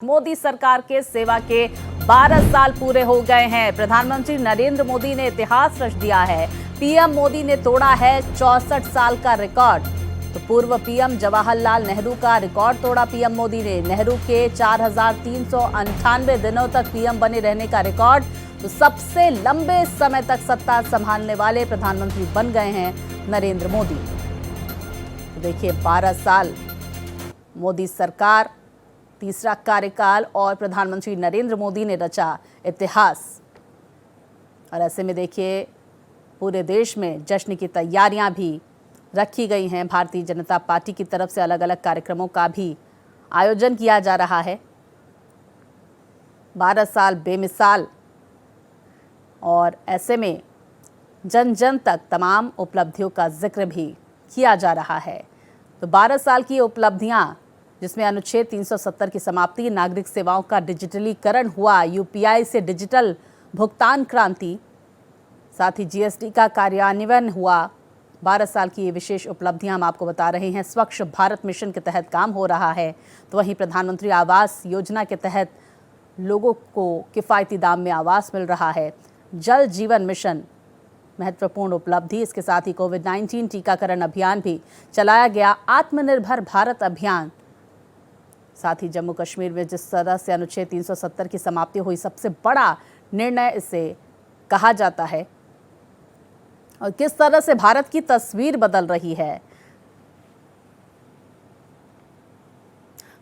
मोदी सरकार के सेवा के 12 साल पूरे हो गए हैं। प्रधानमंत्री नरेंद्र मोदी ने इतिहास रच दिया है। पीएम मोदी ने तोड़ा है 64 साल का रिकॉर्ड। तो पूर्व पीएम जवाहरलाल नेहरू का रिकॉर्ड तोड़ा पीएम मोदी ने। नेहरू के 4398 दिनों तक पीएम बने रहने का रिकॉर्ड। तो सबसे लंबे समय तक सत्ता संभालने वाले प्रधानमंत्री बन गए हैं नरेंद्र मोदी। तो देखिए 12 साल मोदी सरकार, तीसरा कार्यकाल और प्रधानमंत्री नरेंद्र मोदी ने रचा इतिहास। और ऐसे में देखिए पूरे देश में जश्न की तैयारियां भी रखी गई हैं। भारतीय जनता पार्टी की तरफ से अलग अलग कार्यक्रमों का भी आयोजन किया जा रहा है। 12 साल बेमिसाल, और ऐसे में जन जन तक तमाम उपलब्धियों का जिक्र भी किया जा रहा है। तो 12 साल की उपलब्धियां, जिसमें अनुच्छेद 370 की समाप्ति, नागरिक सेवाओं का डिजिटलीकरण हुआ, यूपीआई से डिजिटल भुगतान क्रांति, साथ ही जीएसटी का कार्यान्वयन हुआ। 12 साल की ये विशेष उपलब्धियां हम आपको बता रहे हैं। स्वच्छ भारत मिशन के तहत काम हो रहा है। तो वहीं प्रधानमंत्री आवास योजना के तहत लोगों को किफ़ायती दाम में आवास मिल रहा है। जल जीवन मिशन महत्वपूर्ण उपलब्धि। इसके साथ ही कोविड-19 टीकाकरण अभियान भी चलाया गया। आत्मनिर्भर भारत अभियान, साथ ही जम्मू कश्मीर में जिस तरह से अनुच्छेद 370 की समाप्ति हुई, सबसे बड़ा निर्णय इसे कहा जाता है। और किस तरह से भारत की तस्वीर बदल रही है।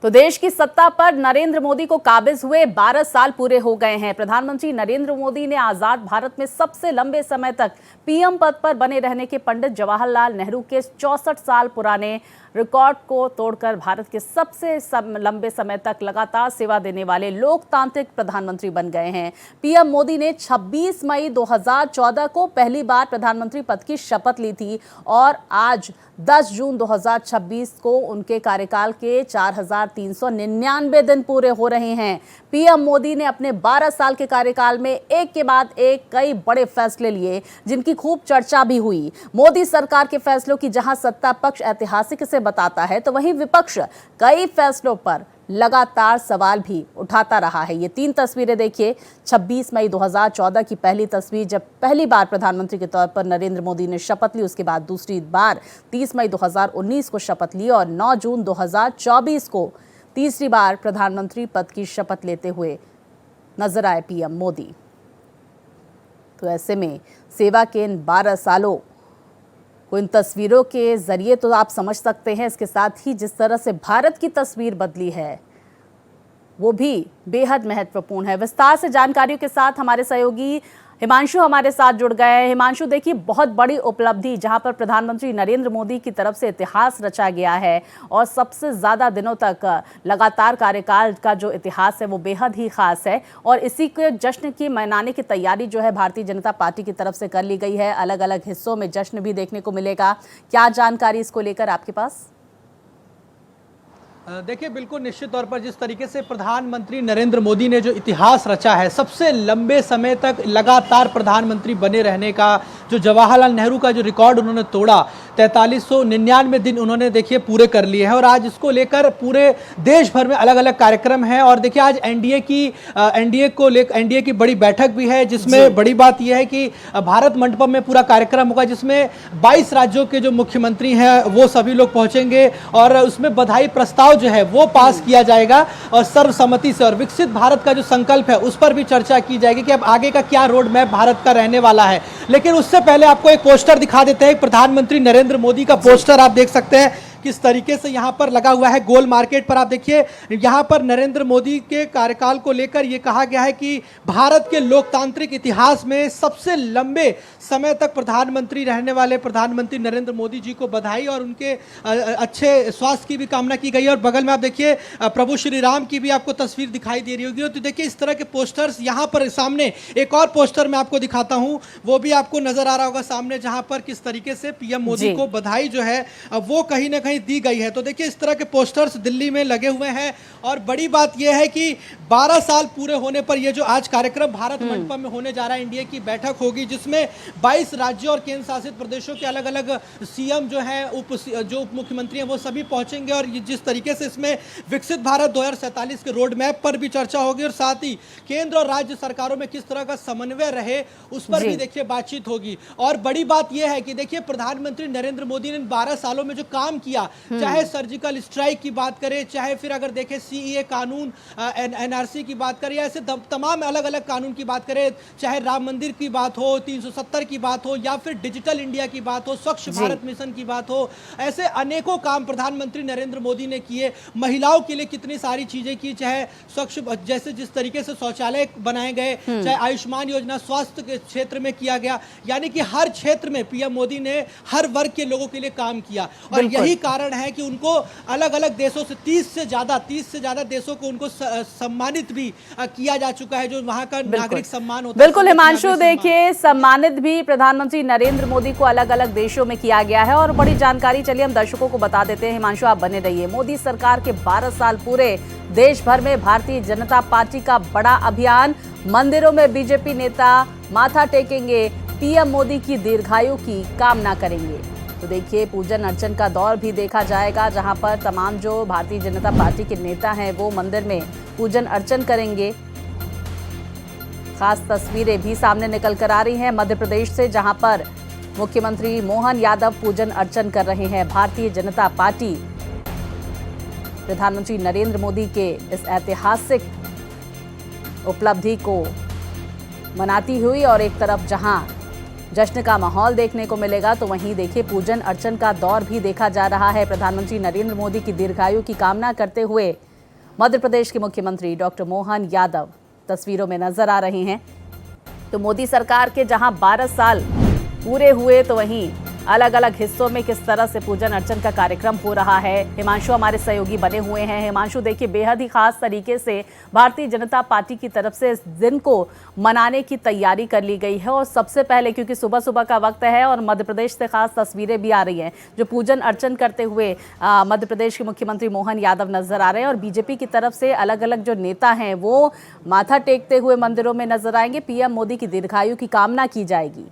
तो देश की सत्ता पर नरेंद्र मोदी को काबिज हुए 12 साल पूरे हो गए हैं। प्रधानमंत्री नरेंद्र मोदी ने आजाद भारत में सबसे लंबे समय तक पीएम पद पर बने रहने के पंडित जवाहरलाल नेहरू के 64 साल पुराने रिकॉर्ड को तोड़कर भारत के सबसे लंबे समय तक लगातार सेवा देने वाले लोकतांत्रिक प्रधानमंत्री बन गए हैं। पीएम मोदी ने 26 मई 2014 को पहली बार प्रधानमंत्री पद की शपथ ली थी और आज 10 जून 2026 को उनके कार्यकाल के 4399 दिन पूरे हो रहे हैं। पीएम मोदी ने अपने 12 साल के कार्यकाल में एक के बाद एक कई बड़े फैसले लिए, जिनकी खूब चर्चा भी हुई। मोदी सरकार के फैसलों की जहां सत्ता पक्ष ऐतिहासिक से बताता है, तो वहीं विपक्ष कई फैसलों पर लगातार सवाल भी उठाता रहा है। ये 3 तस्वीरें देखिए। 26 मई 2014 की पहली तस्वीर, जब पहली बार प्रधानमंत्री के तौर पर नरेंद्र मोदी ने शपथ ली। उसके बाद दूसरी बार 30 मई 2019 को शपथ ली और 9 जून 2024 को तीसरी बार प्रधानमंत्री पद की शपथ लेते हुए नजर आए पीएम मोदी। तो ऐसे में सेवा के इन 12 सालों को इन तस्वीरों के जरिए तो आप समझ सकते हैं। इसके साथ ही जिस तरह से भारत की तस्वीर बदली है, वो भी बेहद महत्वपूर्ण है। विस्तार से जानकारियों के साथ हमारे सहयोगी हिमांशु हमारे साथ जुड़ गए हैं। हिमांशु, देखिए बहुत बड़ी उपलब्धि, जहां पर प्रधानमंत्री नरेंद्र मोदी की तरफ से इतिहास रचा गया है और सबसे ज़्यादा दिनों तक लगातार कार्यकाल का जो इतिहास है वो बेहद ही खास है। और इसी के जश्न की मनाने की तैयारी जो है भारतीय जनता पार्टी की तरफ से कर ली गई है। अलग अलग हिस्सों में जश्न भी देखने को मिलेगा। क्या जानकारी इसको लेकर आपके पास? देखिए, बिल्कुल निश्चित तौर पर जिस तरीके से प्रधानमंत्री नरेंद्र मोदी ने जो इतिहास रचा है, सबसे लंबे समय तक लगातार प्रधानमंत्री बने रहने का, जो जवाहरलाल नेहरू का जो रिकॉर्ड उन्होंने तोड़ा, 4399 दिन उन्होंने देखिए पूरे कर लिए हैं। और आज इसको लेकर पूरे देश भर में अलग अलग कार्यक्रम हैं। और देखिए आज एनडीए की बड़ी बैठक भी है, जिसमें बड़ी बात यह है कि भारत मंडपम में पूरा कार्यक्रम होगा, जिसमें 22 राज्यों के जो मुख्यमंत्री हैं वो सभी लोग पहुंचेंगे और उसमें बधाई प्रस्ताव जो है वो पास किया जाएगा और सर्वसम्मति से। और विकसित भारत का जो संकल्प है उस पर भी चर्चा की जाएगी कि अब आगे का क्या रोड मैप भारत का रहने वाला है। लेकिन उससे पहले आपको एक पोस्टर दिखा देते हैं। प्रधानमंत्री नरेंद्र मोदी का पोस्टर आप देख सकते हैं किस तरीके से यहां पर लगा हुआ है। गोल मार्केट पर आप देखिए, यहां पर नरेंद्र मोदी के कार्यकाल को लेकर यह कहा गया है कि भारत के लोकतांत्रिक इतिहास में सबसे लंबे समय तक प्रधानमंत्री रहने वाले प्रधानमंत्री नरेंद्र मोदी जी को बधाई और उनके अच्छे स्वास्थ्य की भी कामना की गई। और बगल में आप देखिए प्रभु श्री राम की भी आपको तस्वीर दिखाई दे रही होगी। तो देखिए इस तरह के पोस्टर्स यहां पर सामने एक और पोस्टर मैं आपको दिखाता हूं, वो भी आपको नजर आ रहा होगा सामने, जहां पर किस तरीके से पीएम मोदी को बधाई जो है वो कहीं ना कहीं नहीं दी गई है। तो देखिए इस तरह के पोस्टर्स दिल्ली में लगे हुए हैं और बड़ी बात यह है कि 12 साल पूरे होने पर यह जो आज कार्यक्रम भारत मंडपम में होने जा रहा है, एनडीए की बैठक होगी जिसमें 22 राज्यों और केंद्र शासित प्रदेशों के अलग अलग सीएम जो है जो उप मुख्यमंत्री हैं वो सभी पहुंचेंगे और जिस तरीके से इसमें विकसित भारत 2047 के रोड मैप पर भी चर्चा होगी और साथ ही केंद्र और राज्य सरकारों में किस तरह का समन्वय रहे उस पर भी देखिए बातचीत होगी। और बड़ी बात यह है कि देखिए प्रधानमंत्री नरेंद्र मोदी ने 12 सालों में जो काम किया, चाहे सर्जिकल स्ट्राइक की बात करें, चाहे फिर अगर देखें सीएए कानून, एनआरसी की बात करें, ऐसे तमाम अलग अलग कानून की बात करें, चाहे राम मंदिर की बात हो, 370 की बात हो या फिर डिजिटल इंडिया की बात हो, स्वच्छ भारत मिशन की बात हो, ऐसे अनेकों काम प्रधानमंत्री नरेंद्र मोदी ने किए। महिलाओं के लिए कितनी सारी चीजें की, चाहे स्वच्छ जैसे जिस तरीके से शौचालय बनाए गए, चाहे आयुष्मान योजना स्वास्थ्य के क्षेत्र में किया गया, यानी कि हर क्षेत्र में पीएम मोदी ने हर वर्ग के लोगों के लिए काम किया। और यही कारण है कि उनको अलग अलग देशों से 30 से ज्यादा देशों को उनको सम्मानित भी किया जा चुका है, जो वहां का नागरिक सम्मान होता है। बिल्कुल हिमांशु, देखिए सम्मानित भी प्रधानमंत्री नरेंद्र मोदी को अलग अलग देशों में किया गया है और बड़ी जानकारी चलिए हम दर्शकों को बता देते हैं। हिमांशु आप बने रहिए। मोदी सरकार के 12 साल पूरे, देश भर में भारतीय जनता पार्टी का बड़ा अभियान, मंदिरों में बीजेपी नेता माथा टेकेंगे, पीएम मोदी की दीर्घायु की कामना करेंगे। तो देखिए पूजन अर्चन का दौर भी देखा जाएगा जहां पर तमाम जो भारतीय जनता पार्टी के नेता हैं वो मंदिर में पूजन अर्चन करेंगे। खास तस्वीरें भी सामने निकल कर आ रही हैं मध्य प्रदेश से, जहां पर मुख्यमंत्री मोहन यादव पूजन अर्चन कर रहे हैं। भारतीय जनता पार्टी प्रधानमंत्री नरेंद्र मोदी के इस ऐतिहासिक उपलब्धि को मनाती हुई और एक तरफ जहां जश्न का माहौल देखने को मिलेगा तो वहीं देखिए पूजन अर्चन का दौर भी देखा जा रहा है। प्रधानमंत्री नरेंद्र मोदी की दीर्घायु की कामना करते हुए मध्य प्रदेश के मुख्यमंत्री डॉक्टर मोहन यादव तस्वीरों में नजर आ रहे हैं। तो मोदी सरकार के जहां 12 साल पूरे हुए तो वहीं अलग अलग हिस्सों में किस तरह से पूजन अर्चन का कार्यक्रम हो रहा है। हिमांशु हमारे सहयोगी बने हुए हैं। हिमांशु देखिए बेहद ही खास तरीके से भारतीय जनता पार्टी की तरफ से इस दिन को मनाने की तैयारी कर ली गई है और सबसे पहले क्योंकि सुबह सुबह का वक्त है और मध्य प्रदेश से खास तस्वीरें भी आ रही हैं जो पूजन अर्चन करते हुए मध्य प्रदेश के मुख्यमंत्री मोहन यादव नजर आ रहे हैं और बीजेपी की तरफ से अलग अलग जो नेता हैं वो माथा टेकते हुए मंदिरों में नजर आएंगे। पीएम मोदी की दीर्घायु की कामना की जाएगी।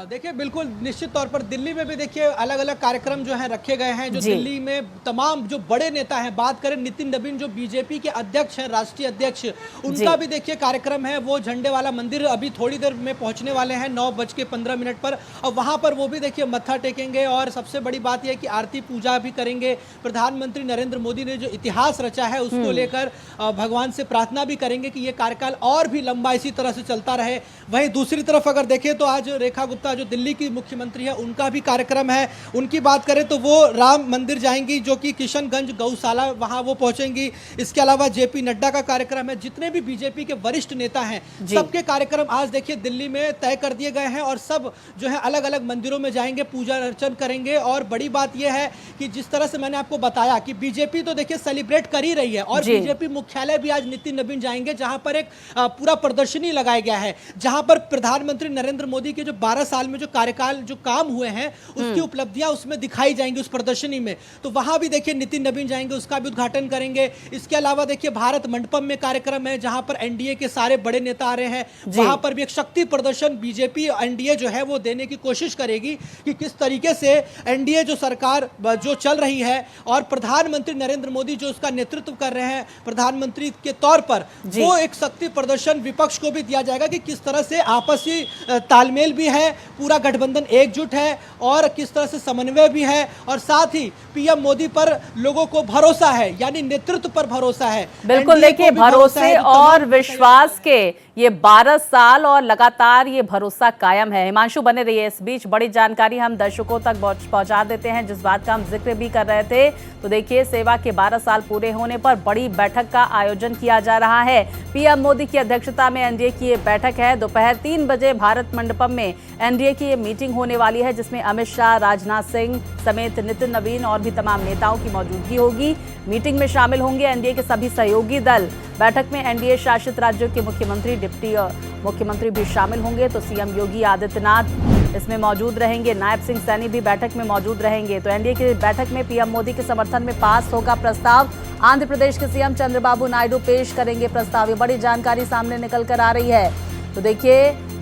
देखिए बिल्कुल निश्चित तौर पर दिल्ली में भी देखिए अलग अलग कार्यक्रम जो है रखे गए हैं, जो दिल्ली में तमाम जो बड़े नेता हैं, बात करें नितिन नवीन जो बीजेपी के अध्यक्ष हैं, राष्ट्रीय अध्यक्ष, उनका भी देखिए कार्यक्रम है। वो झंडे वाला मंदिर अभी थोड़ी देर में पहुंचने वाले हैं 9:15 पर और वहां पर वो भी देखिए मत्था टेकेंगे और सबसे बड़ी बात यह है कि आरती पूजा भी करेंगे। प्रधानमंत्री नरेंद्र मोदी ने जो इतिहास रचा है उसको लेकर भगवान से प्रार्थना भी करेंगे कि ये कार्यकाल और भी लंबा इसी तरह से चलता रहे। वहीं दूसरी तरफ अगर देखें तो आज रेखा गुप्ता जो दिल्ली की मुख्यमंत्री है उनका भी कार्यक्रम है। उनकी बात करें तो वो राम मंदिर जाएंगी जो कि किशनगंज गौशाला वहां वो पहुंचेंगी। इसके अलावा जेपी नड्डा का कार्यक्रम है। जितने भी बीजेपी के वरिष्ठ नेता हैं सबके कार्यक्रम आज देखिए दिल्ली में तय कर दिए गए हैं और सब जो है अलग अलग मंदिरों में जाएंगे, पूजा अर्चन करेंगे। और बड़ी बात यह है कि जिस तरह से मैंने आपको बताया कि बीजेपी तो देखिए सेलिब्रेट कर ही रही है और बीजेपी मुख्यालय भी आज नितिन नवीन जाएंगे जहां पर एक पूरा प्रदर्शनी लगाया गया है, जहां पर प्रधानमंत्री नरेंद्र मोदी के जो 12 साल में जो कार्यकाल जो काम हुए हैं उसकी उपलब्धियां उसमें दिखाई जाएंगी उस प्रदर्शनी में। तो वहां भी देखिए नितिन नवीन जाएंगे, उसका भी उद्घाटन करेंगे। इसके अलावा देखिए भारत मंडपम में कार्यक्रम है जहां पर एनडीए के सारे बड़े नेता आ रहे हैं। वहां पर भी एक शक्ति प्रदर्शन बीजेपी एनडीए जो है वो देने की कोशिश करेगी कि किस तरीके से एनडीए जो सरकार जो चल रही है और प्रधानमंत्री नरेंद्र मोदी जो उसका नेतृत्व कर रहे हैं प्रधानमंत्री के तौर पर, वो एक शक्ति प्रदर्शन विपक्ष को भी दिया जाएगा कि किस तरह से आपसी तालमेल भी है, पूरा गठबंधन एकजुट है और किस तरह से समन्वय भी है और साथ ही पीएम मोदी पर लोगों को भरोसा है, यानी नेतृत्व पर भरोसा है। बिल्कुल देखिए भरोसे और विश्वास के ये 12 साल और लगातार ये भरोसा कायम है। हिमांशु बने रहिए। इस बीच बड़ी जानकारी हम दर्शकों तक पहुंचा देते हैं जिस बात का हम जिक्र भी कर रहे थे। तो देखिए सेवा के 12 साल पूरे होने पर बड़ी बैठक का आयोजन किया जा रहा है। पीएम मोदी की अध्यक्षता में एनडीए की ये बैठक है। दोपहर 3 बजे भारत मंडपम में एनडीए की ये मीटिंग होने वाली है जिसमें अमित शाह, राजनाथ सिंह समेत नितिन नवीन और भी तमाम नेताओं की मौजूदगी होगी। मीटिंग में शामिल होंगे एनडीए के सभी सहयोगी दल। बैठक में एनडीए शासित राज्यों के मुख्यमंत्री, डिप्टी मुख्यमंत्री भी शामिल होंगे। तो सीएम योगी आदित्यनाथ इसमें मौजूद रहेंगे। नायब सिंह सैनी भी बैठक में मौजूद रहेंगे। तो एनडीए की बैठक में पीएम मोदी के समर्थन में पास होगा प्रस्ताव। आंध्र प्रदेश के सीएम चंद्रबाबू नायडू पेश करेंगे प्रस्ताव। ये बड़ी जानकारी सामने निकल कर आ रही है। तो देखिए,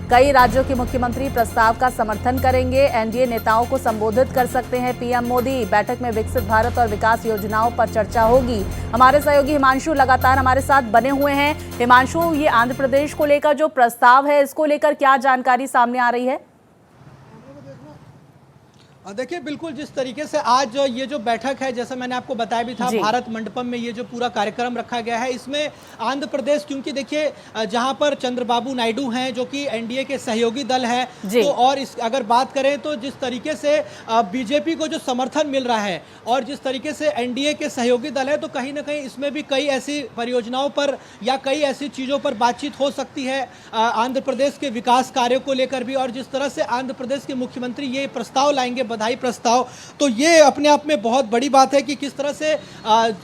कई राज्यों के मुख्यमंत्री प्रस्ताव का समर्थन करेंगे। एनडीए नेताओं को संबोधित कर सकते हैं पीएम मोदी। बैठक में विकसित भारत और विकास योजनाओं पर चर्चा होगी। हमारे सहयोगी हिमांशु लगातार हमारे साथ बने हुए हैं। हिमांशु, ये आंध्र प्रदेश को लेकर जो प्रस्ताव है, इसको लेकर क्या जानकारी सामने आ रही है? देखिए, बिल्कुल जिस तरीके से आज ये जो बैठक है, जैसा मैंने आपको बताया भी था, भारत मंडपम में ये जो पूरा कार्यक्रम रखा गया है, इसमें आंध्र प्रदेश, क्योंकि देखिए जहां पर चंद्रबाबू नायडू हैं जो कि एनडीए के सहयोगी दल है, तो और इस अगर बात करें तो जिस तरीके से बीजेपी को जो समर्थन मिल रहा है और जिस तरीके से एनडीए के सहयोगी दल है, तो कहीं ना कहीं इसमें भी कई ऐसी परियोजनाओं पर या कई ऐसी चीज़ों पर बातचीत हो सकती है आंध्र प्रदेश के विकास कार्यों को लेकर भी। और जिस तरह से आंध्र प्रदेश के मुख्यमंत्री ये प्रस्ताव लाएंगे, बधाई प्रस्ताव, तो ये अपने आप में बहुत बड़ी बात है कि किस तरह से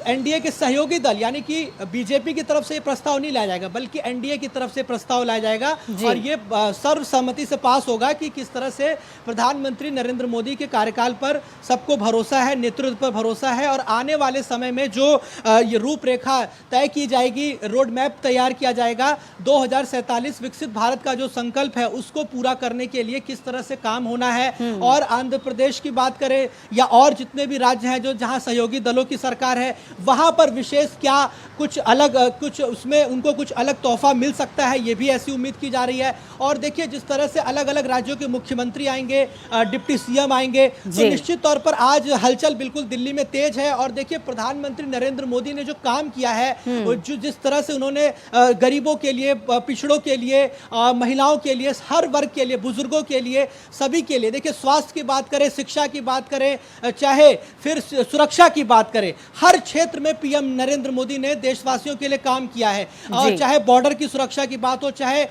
एनडीए के सहयोगी दल यानी कि बीजेपी की तरफ से ये प्रस्ताव नहीं लाया जाएगा, बल्कि एनडीए की तरफ से प्रस्ताव लाया जाएगा और ये सर्वसम्मति से पास होगा कि किस तरह से प्रधानमंत्री नरेंद्र मोदी के कार्यकाल पर सबको भरोसा है, नेतृत्व पर भरोसा है और आने वाले समय में जो ये रूपरेखा तय की जाएगी, रोड मैप तैयार किया जाएगा, 2047 विकसित भारत का जो संकल्प है उसको पूरा करने के लिए किस तरह से काम होना है। और आंध्र प्रदेश की बात करें या और जितने भी राज्य हैं जो जहां सहयोगी दलों की सरकार है, वहां पर विशेष क्या कुछ अलग कुछ उसमें उनको कुछ अलग तोहफा मिल सकता है, ये भी ऐसी उम्मीद की जा रही है। और देखिए, जिस तरह से अलग अलग राज्यों के मुख्यमंत्री आएंगे, डिप्टी सीएम आएंगे, तो निश्चित तौर पर आज हलचल बिल्कुल दिल्ली में तेज है। और देखिए, प्रधानमंत्री नरेंद्र मोदी ने जो काम किया है, जो जिस तरह से उन्होंने गरीबों के लिए, पिछड़ों के लिए, महिलाओं के लिए, हर वर्ग के लिए, बुजुर्गों के लिए, सभी के लिए, देखिए स्वास्थ्य की बात करें, शिक्षा की बात करें, चाहे फिर सुरक्षा की बात करें, हर क्षेत्र में पीएम नरेंद्र मोदी ने देशवासियों के लिए काम किया है। और चाहे बॉर्डर की सुरक्षा की बात हो, चाहे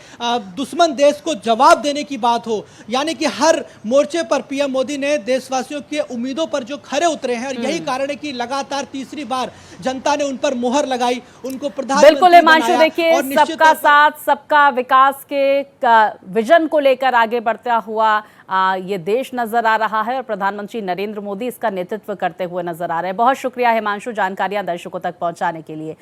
दुश्मन देश को जवाब देने की बात हो, यानी कि हर मोर्चे पर पीएम मोदी ने देशवासियों के उम्मीदों पर जो खरे उतरे हैं। और यही कारण है कि लगातार तीसरी बार जनता ने उन पर मुहर लगाई, उनको प्रधानमंत्री बिल्कुल हिमांशु, देखिए सबका साथ सबका विकास के विजन को लेकर आगे बढ़ता हुआ ये देश नजर आ रहा है और प्रधानमंत्री नरेंद्र मोदी इसका नेतृत्व करते हुए नजर आ रहे हैं। बहुत शुक्रिया हिमांशु, जानकारियां दर्शकों तक पहुंचाने के लिए।